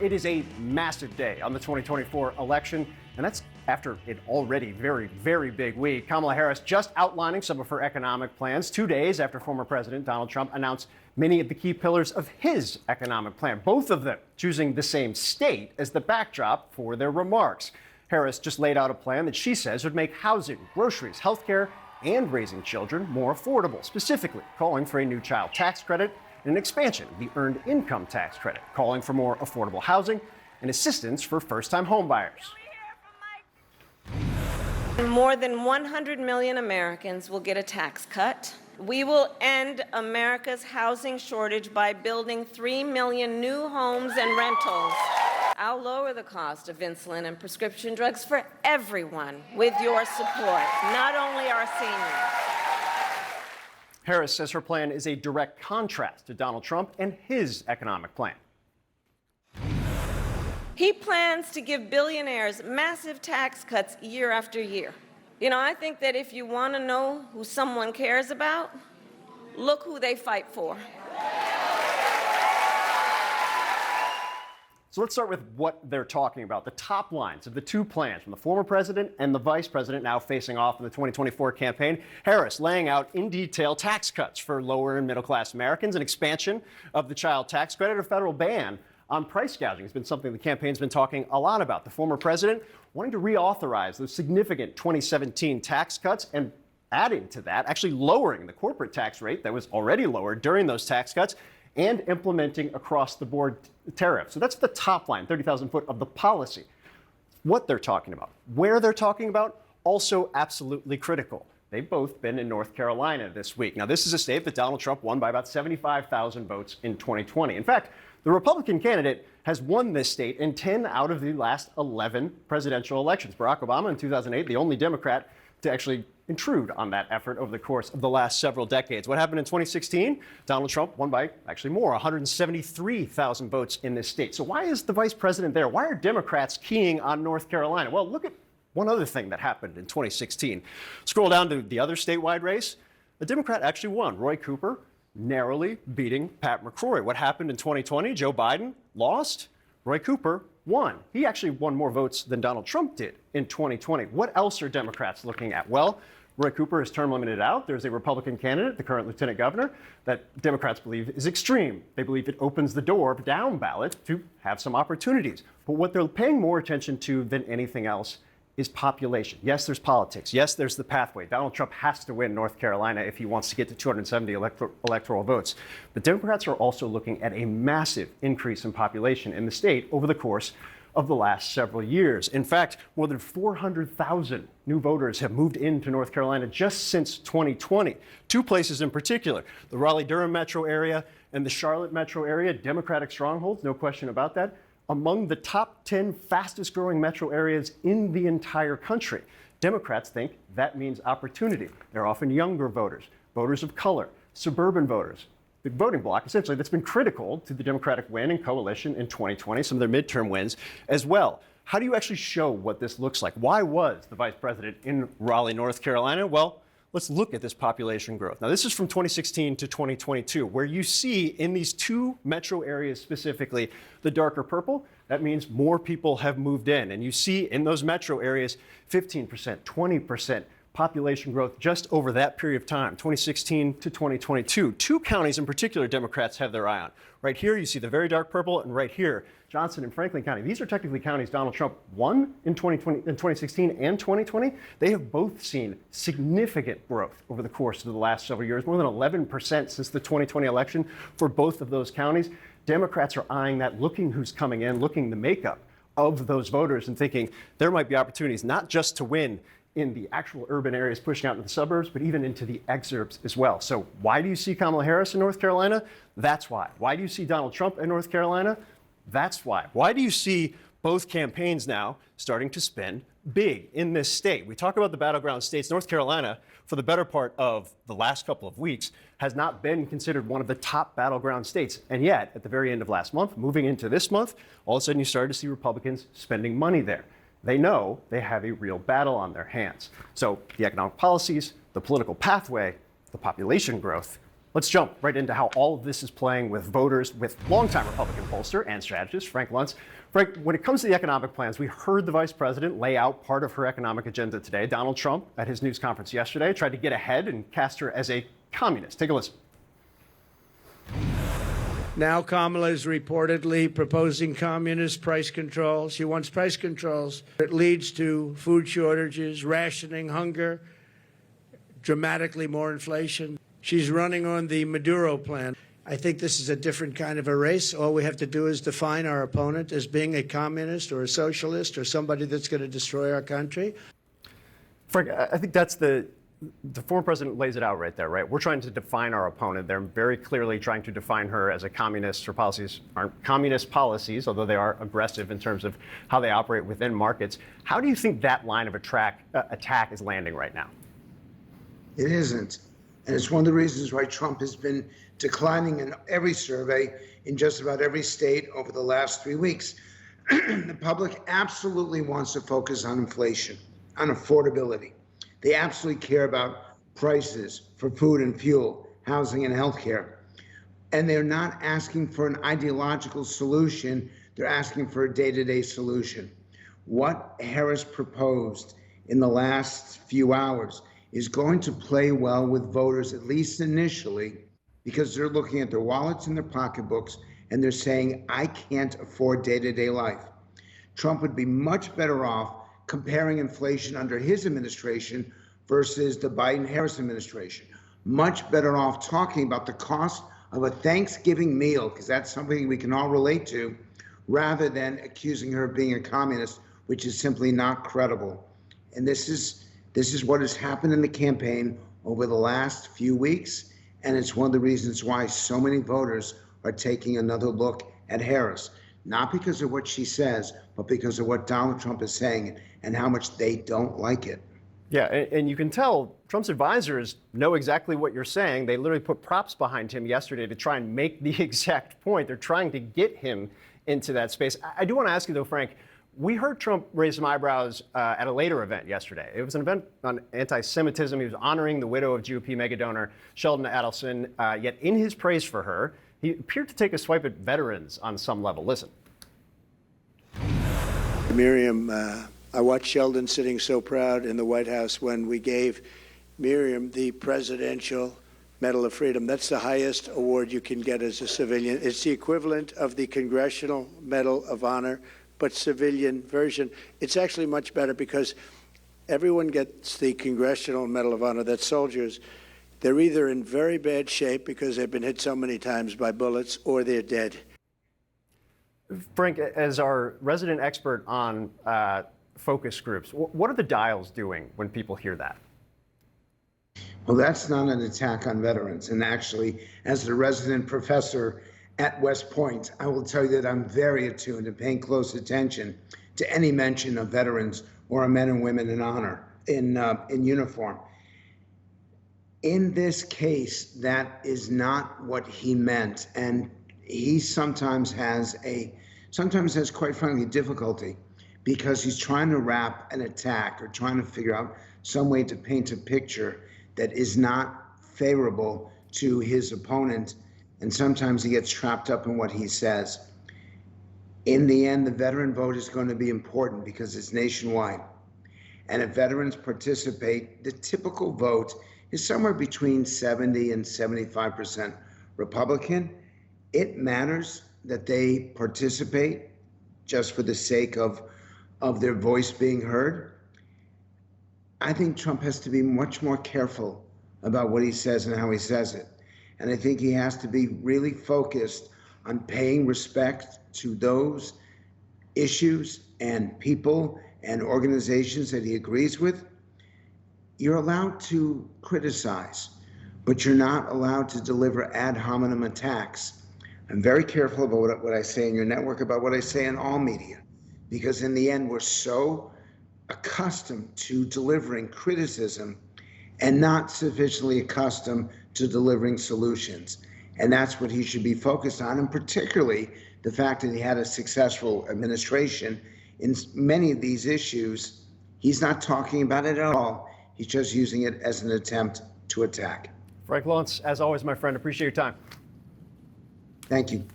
It is a massive day on the 2024 election, and that's after an already very, very big week. Kamala Harris just outlining some of her economic plans 2 days after former President Donald Trump announced many of the key pillars of his economic plan, both of them choosing the same state as the backdrop for their remarks. Harris just laid out a plan that she says would make housing, groceries, healthcare, and raising children more affordable, specifically calling for a new child tax credit and an expansion of the Earned Income Tax Credit, calling for more affordable housing and assistance for first-time homebuyers. More than 100 million Americans will get a tax cut. We will end America's housing shortage by building 3 million new homes and rentals. I'll lower the cost of insulin and prescription drugs for everyone with your support, not only our seniors. Harris says her plan is a direct contrast to Donald Trump and his economic plan. He plans to give billionaires massive tax cuts year after year. You know, I think that if you want to know who someone cares about, look who they fight for. So let's start with what they're talking about. The top lines of the two plans from the former president and the vice president now facing off in the 2024 campaign. Harris laying out in detail tax cuts for lower and middle class Americans, an expansion of the child tax credit, a federal ban on price gouging. It's been something the campaign's been talking a lot about. The former president wanting to reauthorize those significant 2017 tax cuts and adding to that, actually lowering the corporate tax rate that was already lowered during those tax cuts and implementing across-the-board tariffs. So that's the top line, 30,000 foot of the policy. What they're talking about, where they're talking about, also absolutely critical. They've both been in North Carolina this week. Now, this is a state that Donald Trump won by about 75,000 votes in 2020. In fact, the Republican candidate has won this state in 10 out of the last 11 presidential elections. Barack Obama in 2008, the only Democrat to actually intrude on that effort over the course of the last several decades. What happened in 2016? Donald Trump won by actually more, 173,000 votes in this state. So why is the vice president there? Why are Democrats keying on North Carolina? Well, look at one other thing that happened in 2016. Scroll down to the other statewide race. A Democrat actually won. Roy Cooper narrowly beating Pat McCrory. What happened in 2020? Joe Biden lost. Roy Cooper won. He actually won more votes than Donald Trump did in 2020. What else are Democrats looking at? Well, Roy Cooper is term limited out. There's a Republican candidate, the current lieutenant governor, that Democrats believe is extreme. They believe it opens the door down ballot to have some opportunities. But what they're paying more attention to than anything else is population. Yes, there's politics. Yes, there's the pathway. Donald Trump has to win North Carolina if he wants to get to 270 electoral votes. But Democrats are also looking at a massive increase in population in the state over the course of the last several years. In fact, more than 400,000 new voters have moved into North Carolina just since 2020. Two places in particular, the Raleigh-Durham metro area and the Charlotte metro area, Democratic strongholds, no question about that, among the top 10 fastest growing metro areas in the entire country. Democrats think that means opportunity. They're often younger voters, voters of color, suburban voters. The voting bloc, essentially, that's been critical to the Democratic win and coalition in 2020, some of their midterm wins as well. How do you actually show what this looks like? Why was the vice president in Raleigh, North Carolina? Well, let's look at this population growth. Now, this is from 2016 to 2022, where you see in these two metro areas specifically, the darker purple, that means more people have moved in. And you see in those metro areas, 15%, 20% population growth just over that period of time, 2016 to 2022. Two counties in particular Democrats have their eye on. Right here, you see the very dark purple, and right here, Johnson and Franklin County. These are technically counties Donald Trump won in 2016 and 2020. They have both seen significant growth over the course of the last several years, more than 11% since the 2020 election for both of those counties. Democrats are eyeing that, looking who's coming in, looking the makeup of those voters and thinking there might be opportunities not just to win in the actual urban areas pushing out into the suburbs, but even into the exurbs as well. So why do you see Kamala Harris in North Carolina? That's why. Why do you see Donald Trump in North Carolina? That's why. Why do you see both campaigns now starting to spend big in this state? We talk about the battleground states. North Carolina, for the better part of the last couple of weeks, has not been considered one of the top battleground states. And yet, at the very end of last month, moving into this month, all of a sudden you started to see Republicans spending money there. They know they have a real battle on their hands. So the economic policies, the political pathway, the population growth, Let's jump right into how all of this is playing with voters with longtime Republican pollster and strategist Frank Luntz. Frank, when it comes to the economic plans, we heard the vice president lay out part of her economic agenda today. Donald Trump, at his news conference yesterday, tried to get ahead and cast her as a communist. Take a listen. Now Kamala is reportedly proposing communist price controls. She wants price controls that leads to food shortages, rationing, hunger, dramatically more inflation. She's running on the Maduro plan. I think this is a different kind of a race. All we have to do is define our opponent as being a communist or a socialist or somebody that's going to destroy our country. Frank, I think that's the former president lays it out right there, right? We're trying to define our opponent. They're very clearly trying to define her as a communist. Her policies aren't communist policies, although they are aggressive in terms of how they operate within markets. How do you think that line of attack is landing right now? It isn't. And it's one of the reasons why Trump has been declining in every survey in just about every state over the last 3 weeks. The public absolutely wants to focus on inflation, on affordability. They absolutely care about prices for food and fuel, housing and healthcare. And they're not asking for an ideological solution. They're asking for a day-to-day solution. What Harris proposed in the last few hours is going to play well with voters, at least initially, because they're looking at their wallets and their pocketbooks, and they're saying, I can't afford day-to-day life. Trump would be much better off comparing inflation under his administration versus the Biden-Harris administration. Much better off talking about the cost of a Thanksgiving meal, because that's something we can all relate to, rather than accusing her of being a communist, which is simply not credible. And this is what has happened in the campaign over the last few weeks, and it's one of the reasons why so many voters are taking another look at Harris, not because of what she says, but because of what Donald Trump is saying and how much they don't like it. Yeah, and you can tell Trump's advisors know exactly what you're saying. They literally put props behind him yesterday to try and make the exact point. They're trying to get him into that space. I do want to ask you, though, Frank, we heard Trump raise some eyebrows at a later event yesterday. It was an event on anti-Semitism. He was honoring the widow of GOP megadonor Sheldon Adelson. Yet in his praise for her, he appeared to take a swipe at veterans on some level. Listen. Miriam, I watched Sheldon sitting so proud in the White House when we gave Miriam the Presidential Medal of Freedom. That's the highest award you can get as a civilian. It's the equivalent of the Congressional Medal of Honor, but civilian version. It's actually much better because everyone gets the Congressional Medal of Honor. That's soldiers. They're either in very bad shape because they've been hit so many times by bullets, or they're dead. Frank, as our resident expert on focus groups, what are the dials doing when people hear that? Well, that's not an attack on veterans. And actually, as the resident professor at West Point, I will tell you that I'm very attuned and paying close attention to any mention of veterans or men and women in honor, in uniform. In this case, that is not what he meant. And he sometimes has quite frankly difficulty because he's trying to wrap an attack or trying to figure out some way to paint a picture that is not favorable to his opponent. And sometimes he gets trapped up in what he says. In the end, the veteran vote is going to be important because it's nationwide. And if veterans participate, the typical vote is somewhere between 70 and 75% Republican. It matters that they participate just for the sake of their voice being heard. I think Trump has to be much more careful about what he says and how he says it. And I think he has to be really focused on paying respect to those issues and people and organizations that he agrees with. You're allowed to criticize, but you're not allowed to deliver ad hominem attacks. I'm very careful about what I say in your network, about what I say in all media, because in the end, we're so accustomed to delivering criticism and not sufficiently accustomed to delivering solutions. And that's what he should be focused on, and particularly the fact that he had a successful administration in many of these issues. He's not talking about it at all. He's just using it as an attempt to attack. Frank Luntz, as always, my friend, appreciate your time. Thank you.